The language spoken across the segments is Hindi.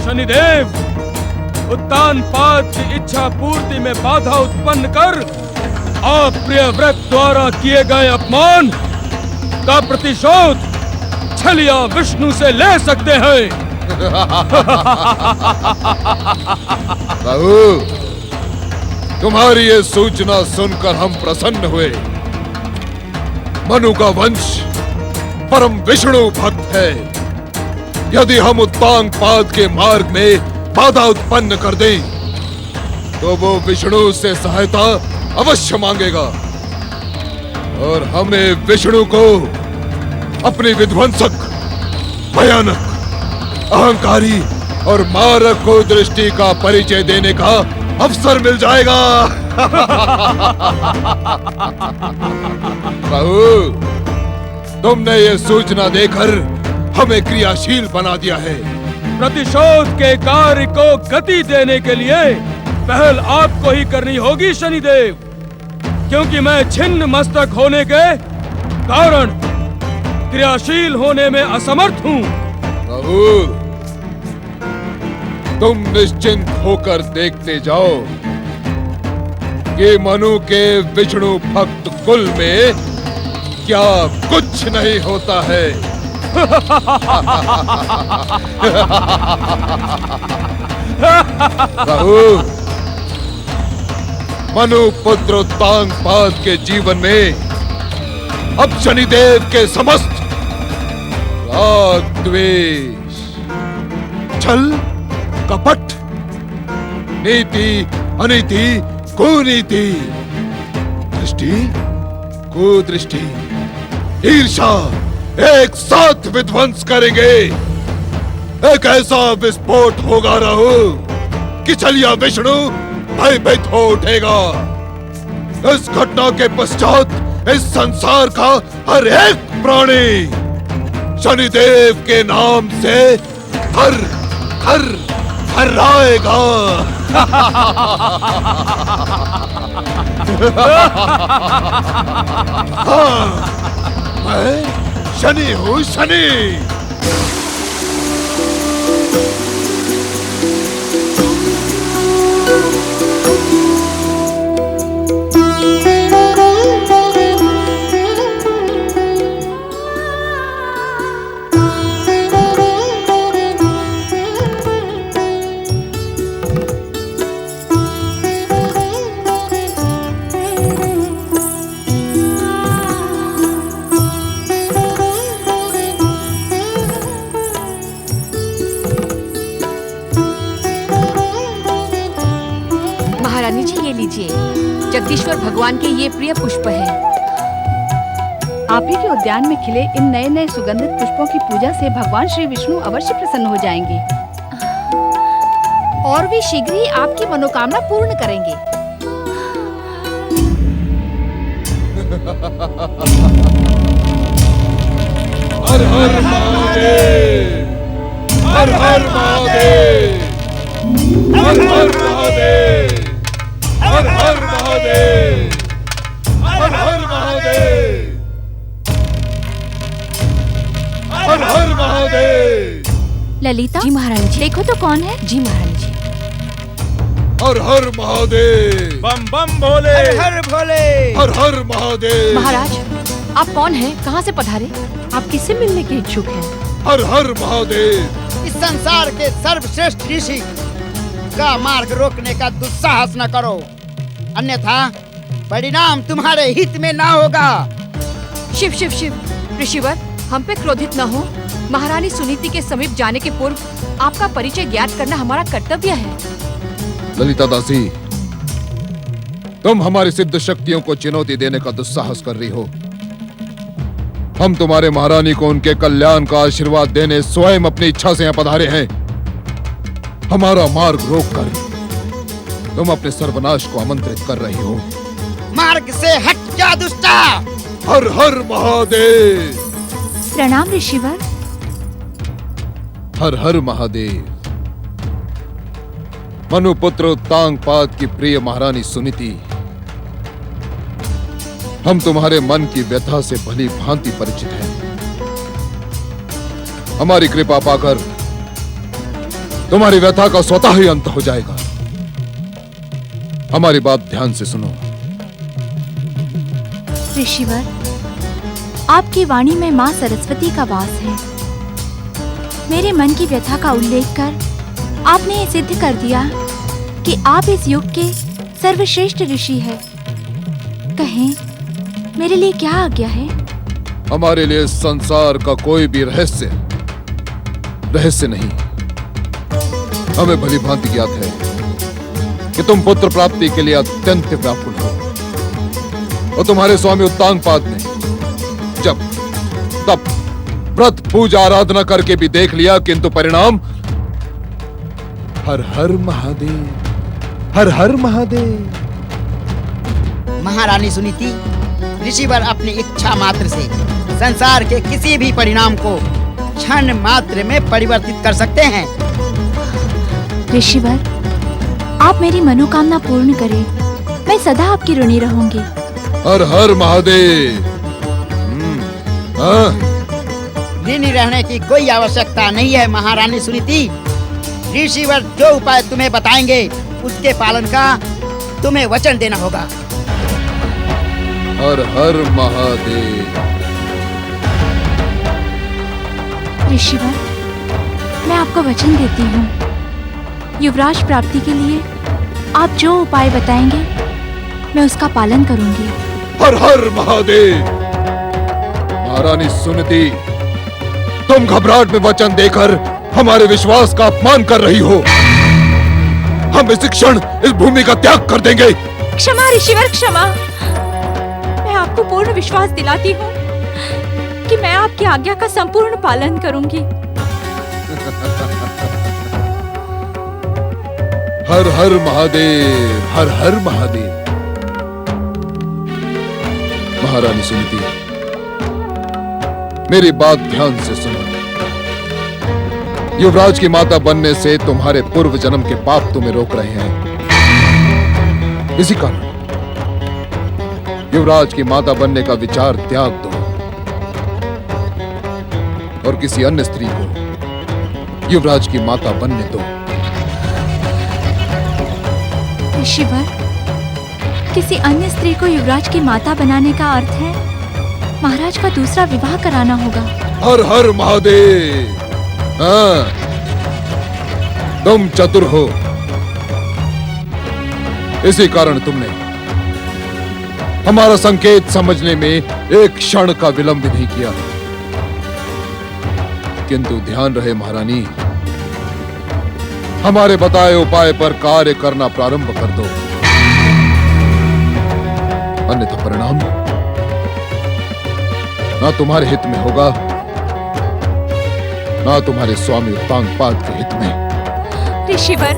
शनिदेव, उत्तानपाद की इच्छा पूर्ति में बाधा उत्पन्न कर आप प्रियव्रत द्वारा किए गए अपमान का प्रतिशोध छलिया विष्णु से ले सकते हैं। प्रभु, तुम्हारी ये सूचना सुनकर हम प्रसन्न हुए। मनु का वंश परम विष्णु भक्त है। यदि हम उत्तानपाद के मार्ग में बाधा उत्पन्न कर दें, तो वो विष्णु से सहायता अवश्य मांगेगा और हमें विष्णु को अपनी विध्वंसक, भयानक, अहंकारी और मारक को दृष्टि का परिचय देने का अवसर मिल जाएगा। प्रभु, तुमने ये सूचना देकर हमें क्रियाशील बना दिया है। प्रतिशोध के कार्य को गति देने के लिए पहल आपको ही करनी होगी शनिदेव, क्योंकि मैं छिन्न मस्तक होने के कारण क्रियाशील होने में असमर्थ हूँ। प्रभु, तुम निश्चिंत होकर देखते जाओ कि मनु के विष्णु भक्त कुल में क्या कुछ नहीं होता है। प्रभु, मनु पुत्र उत्तानपाद के जीवन में अब शनिदेव के समस्त राग, द्वेष, छल, कपट, नीति, अनीति, कुनीति, दृष्टि, कुदृष्टि, ईर्षा एक साथ विध्वंस करेंगे। एक ऐसा विस्फोट होगा रहु कि छलिया विष्णु भयभीत हो उठेगा। इस घटना के पश्चात इस संसार का हर एक प्राणी शनिदेव के नाम से थर थर थर्राएगा। हाँ, मैं शनि हूँ, शनि। जगदीश्वर भगवान के ये प्रिय पुष्प है। आप ही के उद्यान में खिले इन नए नए सुगंधित पुष्पों की पूजा से भगवान श्री विष्णु अवश्य प्रसन्न हो जाएंगे और भी शीघ्र ही आपकी मनोकामना पूर्ण करेंगे। हर हर महादेव, हर हर महादेव, हर हर महादेव, हर हर महादेव, हर हर महादेव, हर हर महादेव। ललिता जी महारानी जी, देखो तो कौन है। जी महारानी जी। हर हर महादेव, बम बम भोले, हर हर भोले, हर हर महादेव। महाराज, आप कौन हैं? कहाँ से पधारे? आप किससे मिलने के इच्छुक हैं? हर हर महादेव। इस संसार के सर्वश्रेष्ठ ऋषि का मार्ग रोकने का दुस्साहस न करो, अन्यथा परिणाम तुम्हारे हित में ना होगा। शिव शिव शिव, ऋषिवर हम पे क्रोधित न हो। महारानी सुनीति के समीप जाने के पूर्व आपका परिचय ज्ञात करना हमारा कर्तव्य है। ललिता दासी, तुम हमारी सिद्ध शक्तियों को चुनौती देने का दुस्साहस कर रही हो। हम तुम्हारे महारानी को उनके कल्याण का आशीर्वाद देने स्वयं अपनी इच्छा से यहाँ पधारे हैं। हमारा मार्ग रोककर तुम अपने सर्वनाश को आमंत्रित कर रही हो। मार्ग से हट जा दुष्टा। हर हर महादेव। प्रणाम ऋषिवर। हर हर महादेव। मनुपुत्र उत्तानपाद की प्रिय महारानी सुनीति, हम तुम्हारे मन की व्यथा से भली भांति परिचित हैं। हमारी कृपा पाकर तुम्हारी व्यथा का स्वतः ही अंत हो जाएगा। हमारी बात ध्यान से सुनो। ऋषिवर, आपकी वाणी में माँ सरस्वती का वास है। मेरे मन की व्यथा का उल्लेख कर आपने ये सिद्ध कर दिया कि आप इस युग के सर्वश्रेष्ठ ऋषि हैं। कहें, मेरे लिए क्या आज्ञा है? हमारे लिए संसार का कोई भी रहस्य नहीं। हमें भली भांति ज्ञात है कि तुम पुत्र प्राप्ति के लिए अत्यंत व्याकुल हो, और तुम्हारे स्वामी उत्तांगपाद ने जब तब व्रत पूजा आराधना करके भी देख लिया, किंतु परिणाम हर हर महादेव, हर हर महादेव। महारानी सुनीति, ऋषिवर अपनी इच्छा मात्र से संसार के किसी भी परिणाम को क्षण मात्र में परिवर्तित कर सकते हैं। ऋषिवर, आप मेरी मनोकामना पूर्ण करें। मैं सदा आपकी ऋणी रहूंगी। हर हर महादेव। ऋणी रहने की कोई आवश्यकता नहीं है महारानी सुनीति। ऋषिवर जो उपाय तुम्हें बताएंगे उसके पालन का तुम्हें वचन देना होगा। हर हर महादेव। ऋषिवर, मैं आपको वचन देती हूँ, युवराज प्राप्ति के लिए आप जो उपाय बताएंगे मैं उसका पालन करूंगी। हर हर महादेव। महारानी सुनीति, तुम घबराहट में वचन देकर हमारे विश्वास का अपमान कर रही हो। हम इस क्षण इस भूमि का त्याग कर देंगे। क्षमा ऋषिवर, क्षमा। मैं आपको पूर्ण विश्वास दिलाती हूँ कि मैं आपकी आज्ञा का संपूर्ण पालन करूंगी। हर हर महादेव, हर हर महादेव। महारानी सुनीति, मेरी बात ध्यान से सुनो। युवराज की माता बनने से तुम्हारे पूर्व जन्म के पाप तुम्हें रोक रहे हैं। इसी कारण युवराज की माता बनने का विचार त्याग दो और किसी अन्य स्त्री को युवराज की माता बनने दो। ऋषिवर, किसी अन्य स्त्री को युवराज की माता बनाने का अर्थ है महाराज का दूसरा विवाह कराना होगा। हर हर महादेव। हाँ, तुम चतुर हो, इसी कारण तुमने हमारा संकेत समझने में एक क्षण का विलंब नहीं किया। किंतु ध्यान रहे महारानी, हमारे बताए उपाय पर कार्य करना प्रारंभ कर दो, अन्यथा परिणाम ना तुम्हारे हित में होगा, ना तुम्हारे स्वामी उत्तांगपाद के हित में। ऋषिवर,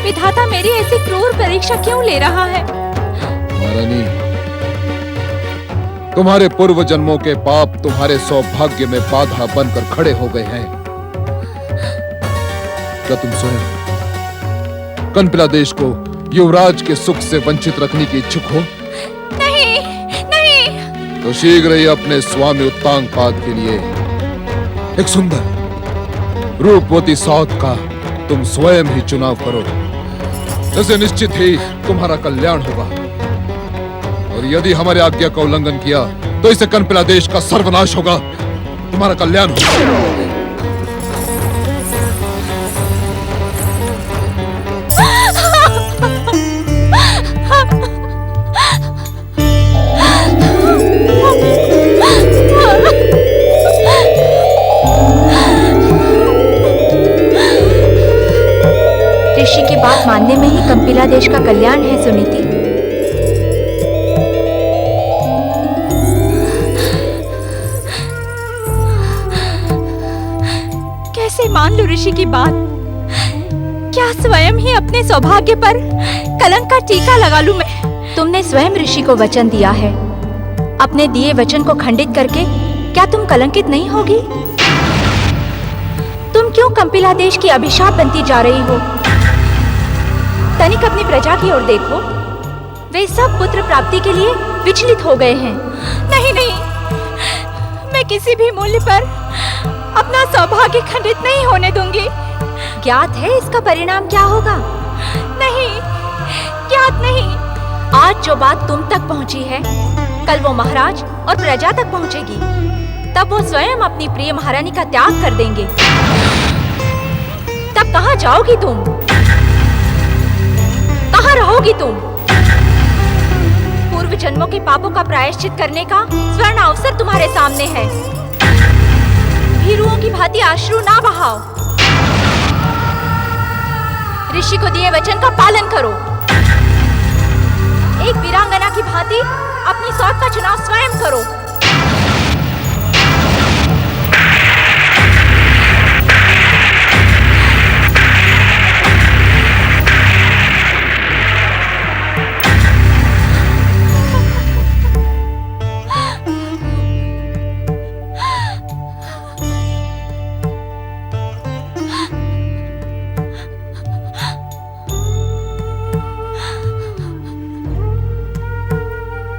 विधाता मेरी ऐसी क्रूर परीक्षा क्यों ले रहा है? महारानी, तुम्हारे पूर्व जन्मों के पाप तुम्हारे सौभाग्य में बाधा बनकर खड़े हो गए हैं। क्या तुम स्वयं कनपिला देश को युवराज के सुख से वंचित रखने की इच्छुक हो? नहीं, नहीं। तो शीघ्र ही अपने स्वामी उत्तांगपाद के लिए एक सुंदर रूपवती सौत का तुम स्वयं ही चुनाव करो। इससे निश्चित ही तुम्हारा कल्याण होगा, और यदि हमारे आज्ञा का उल्लंघन किया तो इससे कनपिला देश का सर्वनाश होगा, तुम्हारा कल्याण होगा। ऋषि की बात मानने में ही कनपिला देश का कल्याण है सुनीति। कैसे मान लो ऋषि की बात? क्या स्वयं ही अपने सौभाग्य पर कलंक का टीका लगा लूं मैं? तुमने स्वयं ऋषि को वचन दिया है, अपने दिए वचन को खंडित करके क्या तुम कलंकित नहीं होगी? तुम क्यों कनपिला देश की अभिशाप बनती जा रही हो? तनिक अपनी प्रजा की ओर देखो, वे सब पुत्र प्राप्ति के लिए विचलित हो गए हैं। नहीं नहीं, मैं किसी भी मूल्य पर अपना सौभाग्य खंडित नहीं होने दूंगी। ज्ञात है इसका परिणाम क्या होगा? नहीं, ज्ञात नहीं। आज जो बात तुम तक पहुंची है, कल वो महाराज और प्रजा तक पहुंचेगी। तब वो स्वयं अपनी प्रिय महारानी का त्याग कर देंगे। तब कहाँ जाओगी तुम? कहाँ रहोगी तुम? पूर्व जन्मों के पापों का प्रायश्चित करने का स्वर्ण अवसर तुम्हारे सामने है। भीरुओं की भांति अश्रु ना बहाओ। ऋषि को दिए वचन का पालन करो। एक वीरांगना की भांति अपनी सौत का चुनाव स्वयं करो।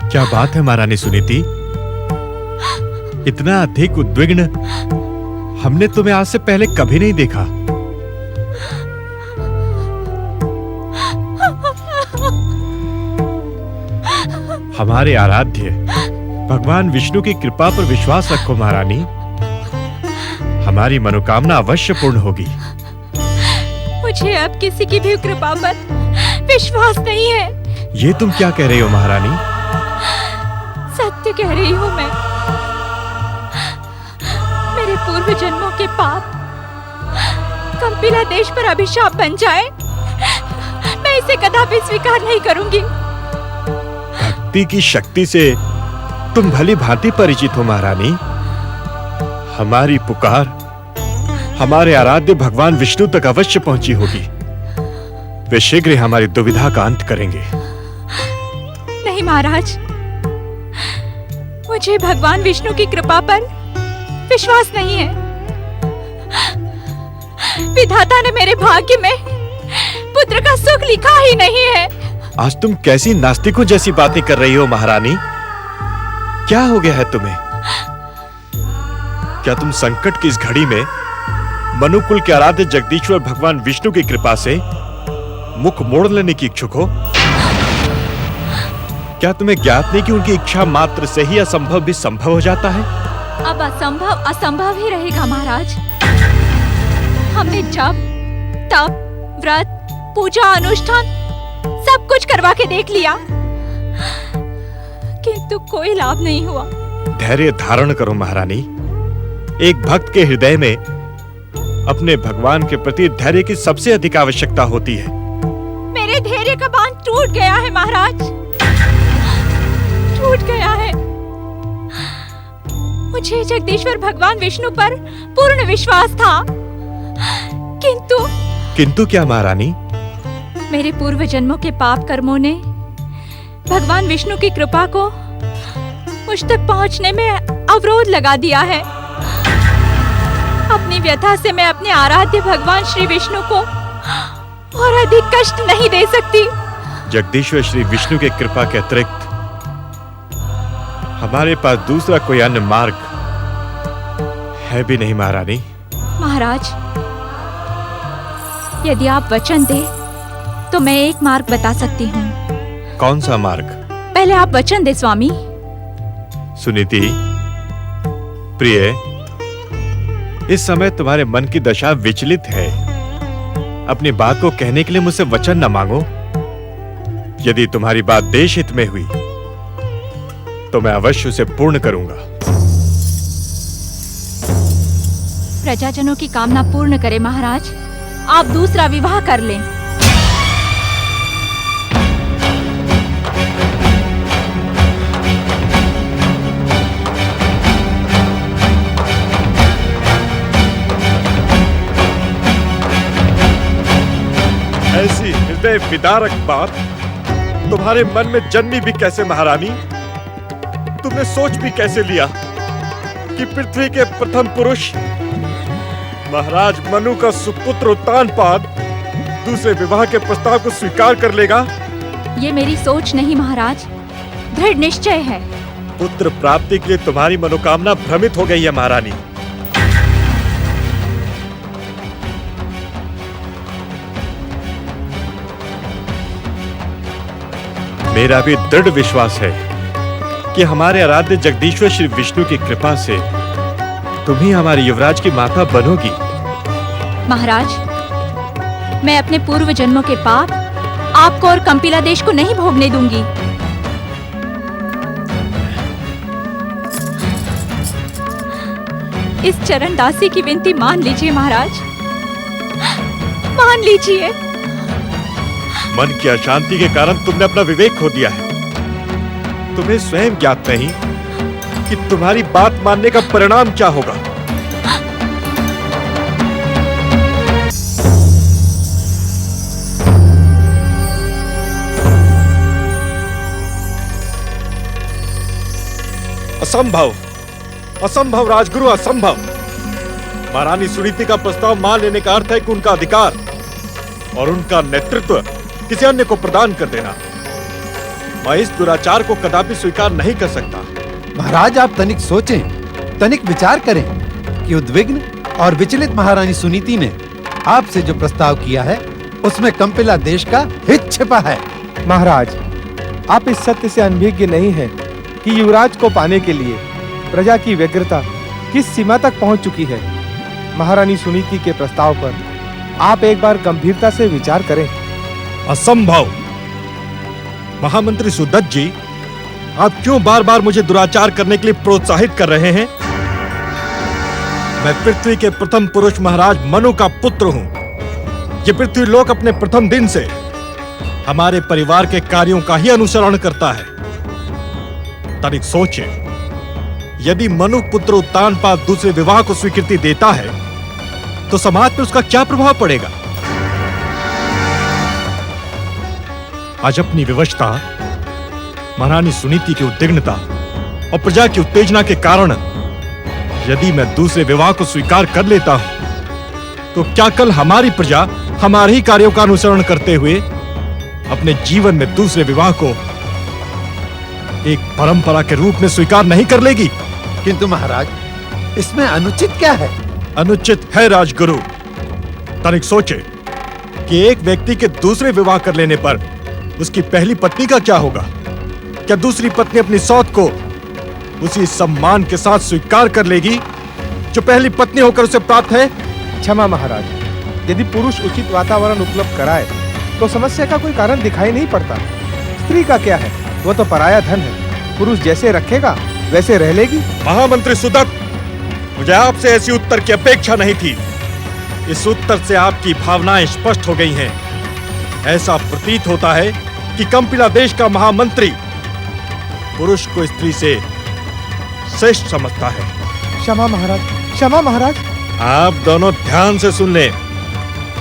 क्या बात है महारानी सुनीति? इतना अधिक उद्विग्न हमने तुम्हें आज से पहले कभी नहीं देखा। हमारे आराध्य भगवान विष्णु की कृपा पर विश्वास रखो महारानी। हमारी मनोकामना अवश्य पूर्ण होगी। मुझे अब किसी की भी कृपा पर विश्वास नहीं है। ये तुम क्या कह रही हो महारानी? सत्य कह रही हूँ मैं। मेरे पूर्व जन्मों के पाप कंपिला देश पर अभिशाप बन जाए, मैं इसे कदापि स्वीकार नहीं करूंगी। भक्ति की शक्ति से तुम भली भांति परिचित हो महारानी। हमारी पुकार हमारे आराध्य भगवान विष्णु तक अवश्य पहुंची होगी। वे शीघ्र ही हमारी दुविधा का अंत करेंगे। नहीं महाराज, मुझे भगवान विष्णु की कृपा पर विश्वास नहीं है। विधाता ने मेरे भाग्य में पुत्र का सुख लिखा ही नहीं है। आज तुम कैसी नास्तिकों जैसी बातें कर रही हो महारानी? क्या हो गया है तुम्हें? क्या तुम संकट की इस घड़ी में मनुकुल के आराध्य जगदीश्वर भगवान विष्णु की कृपा से मुख मोड़ लेने की इच्छुक हो? क्या तुम्हें ज्ञात नहीं कि उनकी इच्छा मात्र से ही असंभव भी संभव हो जाता है? अब असंभव असंभव ही रहेगा महाराज। हमने जप, तप, व्रत, पूजा, अनुष्ठान सब कुछ करवा के देख लिया, किंतु कोई लाभ नहीं हुआ। धैर्य धारण करो महारानी। एक भक्त के हृदय में अपने भगवान के प्रति धैर्य की सबसे अधिक आवश्यकता होती है। मेरे धैर्य का बांध टूट गया है महाराज, टूट गया है। मुझे जगदीश्वर भगवान विष्णु पर पूर्ण विश्वास था, किंतु क्या महारानी? मेरे पूर्व जन्मों के पाप कर्मों ने भगवान विष्णु की कृपा को मुझ तक पहुंचने में अवरोध लगा दिया है। अपनी व्यथा से मैं अपने आराध्य भगवान श्री विष्णु को और अधिक कष्ट नहीं दे सकती। जगदीश्वर श्री विष्णु के कृपा के अतिरिक्त हमारे पास दूसरा कोई अन्य मार्ग है भी नहीं महारानी। महाराज, यदि आप वचन दे तो मैं एक मार्ग बता सकती हूँ। कौन सा मार्ग? पहले आप वचन दे स्वामी। सुनीति प्रिय, इस समय तुम्हारे मन की दशा विचलित है। अपनी बात को कहने के लिए मुझसे वचन न मांगो। यदि तुम्हारी बात देश हित में हुई तो मैं अवश्य उसे पूर्ण करूंगा। प्रजाजनों की कामना पूर्ण करे महाराज। आप दूसरा विवाह कर लें। ऐसी हृदय विदारक बात तुम्हारे मन में जन्मी भी कैसे महारानी? तुमने सोच भी कैसे लिया कि पृथ्वी के प्रथम पुरुष महाराज मनु का सुपुत्र उत्तानपाद दूसरे विवाह के प्रस्ताव को स्वीकार कर लेगा? ये मेरी सोच नहीं महाराज, दृढ़ निश्चय है। पुत्र प्राप्ति के लिए तुम्हारी मनोकामना भ्रमित हो गई है महारानी। मेरा भी दृढ़ विश्वास है कि हमारे आराध्य जगदीश्वर श्री विष्णु की कृपा से तुम ही हमारे युवराज की माता बनोगी। महाराज, मैं अपने पूर्व जन्मों के पाप आपको और कंपिला देश को नहीं भोगने दूंगी। इस चरण दासी की विनती मान लीजिए महाराज, मान लीजिए। मन की अशांति के कारण तुमने अपना विवेक खो दिया है। तुम्हें स्वयं ज्ञात नहीं कि तुम्हारी बात मानने का परिणाम क्या होगा। असंभव, असंभव राजगुरु, असंभव। महारानी सुनीति का प्रस्ताव मान लेने का अर्थ है कि उनका अधिकार और उनका नेतृत्व किसी अन्य को प्रदान कर देना। मैं इस दुराचार को कदापि स्वीकार नहीं कर सकता। महाराज, आप तनिक सोचें, तनिक विचार करें कि उद्विग्न और विचलित महारानी सुनीति ने आपसे जो प्रस्ताव किया है उसमें कंपिला देश का हित छिपा है। महाराज, आप इस सत्य से अनभिज्ञ नहीं हैं कि युवराज को पाने के लिए प्रजा की व्यग्रता किस सीमा तक पहुंच चुकी है। महारानी सुनीति के प्रस्ताव पर आप एक बार गंभीरता से विचार करें। असंभव। महामंत्री सुदत्त जी, आप क्यों बार बार मुझे दुराचार करने के लिए प्रोत्साहित कर रहे हैं? मैं पृथ्वी के प्रथम पुरुष महाराज मनु का पुत्र हूं। ये पृथ्वी लोक अपने प्रथम दिन से हमारे परिवार के कार्यों का ही अनुसरण करता है। तनिक सोचे, यदि मनु पुत्र उत्तानपाद दूसरे विवाह को स्वीकृति देता है तो समाज पर उसका क्या प्रभाव पड़ेगा? आज अपनी विवशता, महारानी सुनीति की उद्विग्नता और प्रजा की उत्तेजना के कारण यदि मैं दूसरे विवाह को स्वीकार कर लेता हूं तो क्या कल हमारी प्रजा हमारे ही कार्यों का अनुसरण करते हुए अपने जीवन में दूसरे विवाह को एक परंपरा के रूप में स्वीकार नहीं कर लेगी? किंतु महाराज, इसमें अनुचित क्या है? अनुचित है राजगुरु। तनिक सोचे कि एक व्यक्ति के दूसरे विवाह कर लेने पर उसकी पहली पत्नी का क्या होगा? क्या दूसरी पत्नी अपनी सौत को उसी सम्मान के साथ स्वीकार कर लेगी जो पहली पत्नी होकर उसे प्राप्त है? क्षमा महाराज, यदि पुरुष उचित वातावरण उपलब्ध कराए तो समस्या का कोई कारण दिखाई नहीं पड़ता। स्त्री का क्या है, वो तो पराया धन है। पुरुष जैसे रखेगा वैसे रह लेगी। महामंत्री सुदत्त, मुझे आपसे ऐसी उत्तर की अपेक्षा नहीं थी। इस उत्तर से आपकी भावनाएं स्पष्ट हो गई हैं। ऐसा प्रतीत होता है कि कंपिला देश का महामंत्री पुरुष को स्त्री से श्रेष्ठ समझता है। क्षमा महाराज, क्षमा महाराज। आप दोनों ध्यान से सुन लें।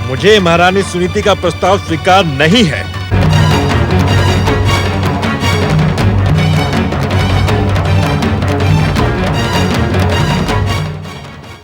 मुझे महारानी सुनीति का प्रस्ताव स्वीकार नहीं है।